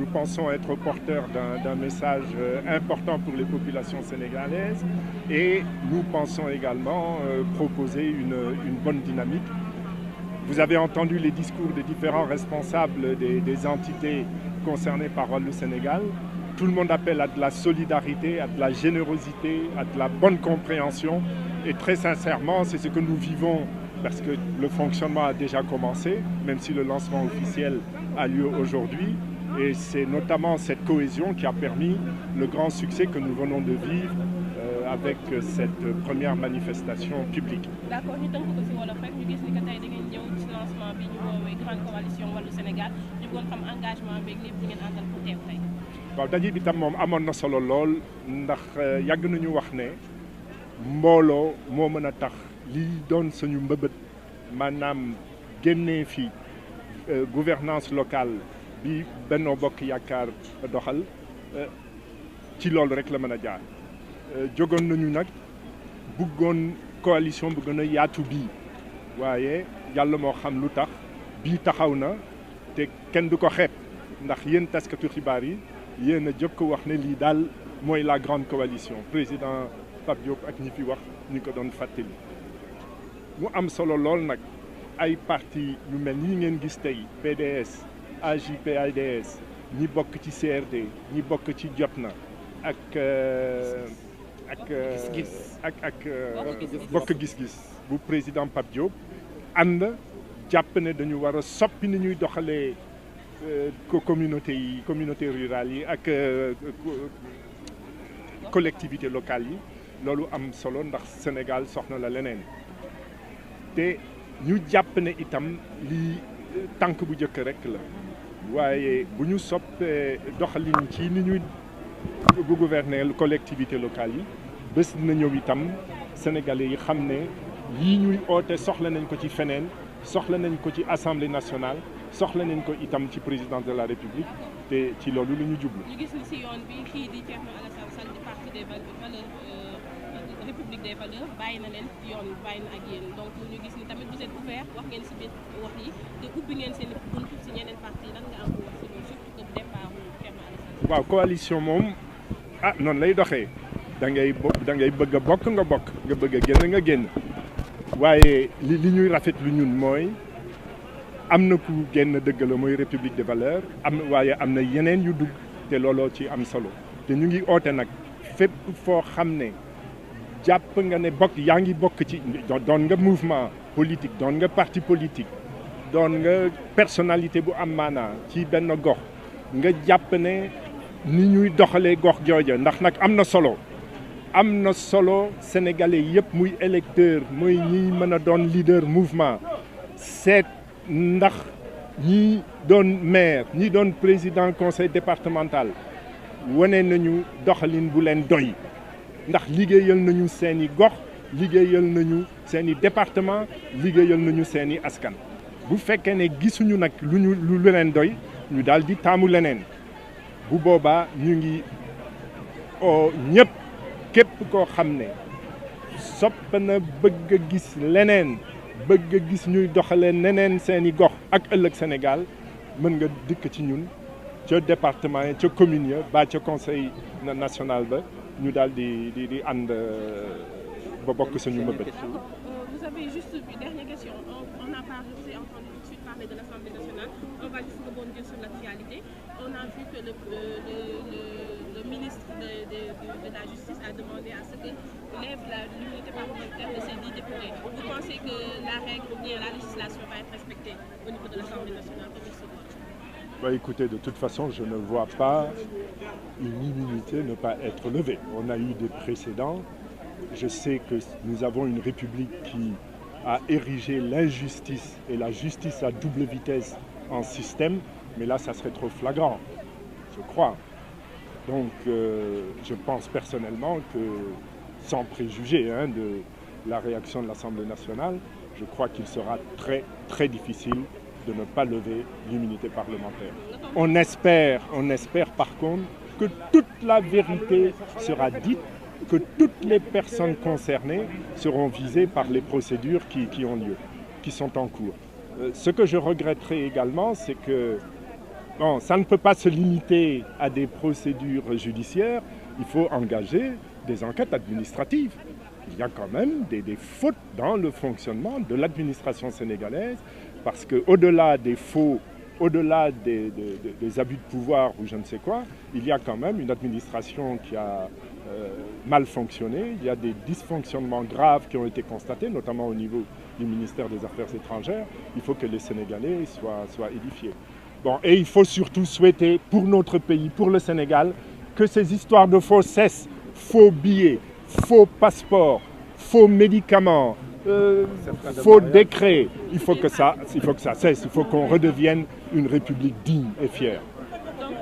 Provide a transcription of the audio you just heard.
nous pensons être porteurs d'un message important pour les populations sénégalaises et nous pensons également proposer une bonne dynamique. Vous avez entendu les discours des différents responsables des entités concernées par Wallu Sénégal. Tout le monde appelle à de la solidarité, à de la générosité, à de la bonne compréhension. Et très sincèrement, c'est ce que nous vivons parce que le fonctionnement a déjà commencé, même si le lancement officiel a lieu aujourd'hui. Et c'est notamment cette cohésion qui a permis le grand succès que nous venons de vivre avec cette première manifestation publique. D'accord, ñu tënk ko ci wolof rek ñu gis ni que tey da ngeen ñëw ci lancement bi ñu woowee grande coalition Wallu Sénégal ñu bëggoon xam engagement beeg lépp lu ngeen àndal pour teew tey. waaw daje bi tam moom amoon na solo lool ndax yàgg nañu wax ne mbooloo moo mën a tax li doon suñu mbëbët maanaam génnee fi gouvernance locale bi Benno Bokk Yaakaar doxal ci loolu rek la mën a jaar. jógoon nañu nag bëggoon coalition bu gën a yaatu bii waaye yàlla moo xam lu tax bii taxaw na te kenn du ko xeeb ndax yéen taskatu xibaar yi yéen a jëkk wax ne lii daal mooy la grande coalition président Pape Diop ak ñi fi wax ñu ko doon fàttali. mu am solo lool nag ay parti yu mel ni ngeen gis tey PDS AJ/PADS ñi bokk ci CRD ñi bokk ci Jotna ak bokk gis-gis bu président Pape Diop ànd jàpp ne dañu war a soppi ni ñuy doxalee communauté rurale yi ak collectivité locale yi loolu am solo ndax Sénégal soxna la leneen te ñu jàpp ne itam lii tànk bu njëkk rek la waaye bu ñu soppee doxalin ci ni ñuy bu gouverner collectivité locale yi bés na ñëw itam sénégalais yi xam ne yii ñuy oote soxla nañ ko ci feneen soxla nañ ko ci assemblée nationale soxla nañ ko itam ci président de la république te ci loolu lu ñu jublu. ñu gis ni si yoon bi kii di Thierno Alassane Sall di parti des valeurs république des valeurs bàyyi na leen yoon bàyyi na ak yéen donc ñu gis ni tamit vous êtes ouvert wax ngeen si biir wax yi te ubbi ngeen seen buntu si ñeneen parti lan nga am pour wax si loolu surtout que départ Thierno Alassane. waaw coalition moom noonu lay doxee da ngay bëgg a bokk nga bokk nga bëgg a génn nga génn waaye li ñuy rafetlu ñun mooy am na ku génn dëgg la mooy république des valeurs waaye am na yeneen yu dugg te looloo ci am solo te ñu ngi oote nag fépp foo xam ne jàpp nga ne bokk yaa ngi bokk ci doon nga mouvement politique doon nga parti politique doon nga personnalité bu am maanaa ci benn gox nga jàpp ne ni ñuy doxalee gox jooja ndax nag am na solo sénégalais yëpp muy électeur muy ñi mën a doon leader mouvement seet ndax ñi doon maire ñi doon président conseil départemental wane nañu doxalin bu leen doy ndax liggéeyal nañu seeni gox liggéeyal nañu seeni département liggéeyal nañu seeni askan bu fekkee ne gisuñu nag lu leen doy ñu daal di taamu leneen bu boobaa ñu ngi ñëpp képp koo xam ne sopp na bëgg a gis leneen bëgg a gis ñuy doxalee neneen seeni gox ak ëllëg Sénégal mën nga dikk ci ñun ca département yi ca commune ya ba ca conseil national ba ñu daal di ànd ba bokk suñu mëbët. Vous avez juste une dernière question. On a parlé, vous avez entendu tout de suite parler de l'Assemblée nationale. On va juste rebondir sur l'actualité. On a vu que le ministre de la Justice a demandé à ce que lève l'immunité parlementaire de ces 10 députés. Vous pensez que la règle ou bien la législation va être respectée au niveau de l'Assemblée nationale pour ce vote? Écoutez, de toute façon, je ne vois pas une immunité ne pas être levée. On a eu des précédents. Je sais que nous avons une république qui a érigé l'injustice et la justice à double vitesse en système, mais là, ça serait trop flagrant, je crois. Donc, je pense personnellement que, sans préjuger de la réaction de l'Assemblée nationale, je crois qu'il sera très, très difficile de ne pas lever l'immunité parlementaire. On espère par contre que toute la vérité sera dite, que toutes les personnes concernées seront visées par les procédures qui ont lieu, qui sont en cours. Ce que je regretterais également, c'est que Bon, ça ne peut pas se limiter à des procédures judiciaires, il faut engager des enquêtes administratives. Il y a quand même des fautes dans le fonctionnement de l'administration sénégalaise, parce qu'au-delà des faux, au-delà des abus de pouvoir ou je ne sais quoi, il y a quand même une administration qui a mal fonctionné. Il y a des dysfonctionnements graves qui ont été constatés, notamment au niveau du ministère des Affaires étrangères. Il faut que les Sénégalais soient édifiés. Bon, et il faut surtout souhaiter pour notre pays, pour le Sénégal, que ces histoires de faux cessent. Faux billets, faux passeports, faux médicaments, faux décrets. Il faut que ça cesse. Il faut qu'on redevienne une république digne et fière. Donc,